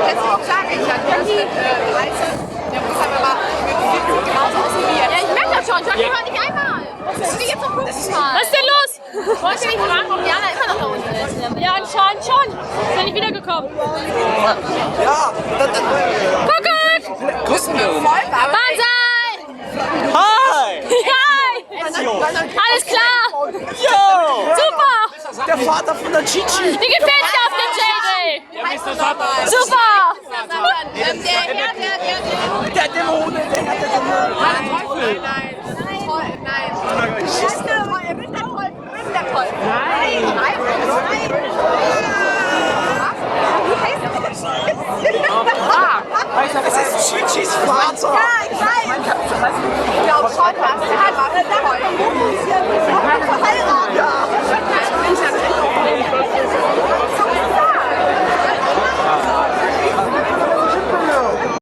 deswegen sage ich ja, der muss aber genauso aussehen wie jetzt. Ja, ich merke das schon. Ich höre nicht einmal. Ich will jetzt zum fünften Mal. Was ist denn los? Wollte ich nicht fragen, ob Jana immer noch da unten ist? Ja, anscheinend schon. Ist ja nicht wiedergekommen. Ja, Kuckuck! grüßen wir uns. Banzai! Hi! Hi! Alles klar! Yo! Super! Der Vater von der Chichi. Wie gefällt dir auf der JJ? Super! Der Der Dämone, der hat den Dämone. Nein.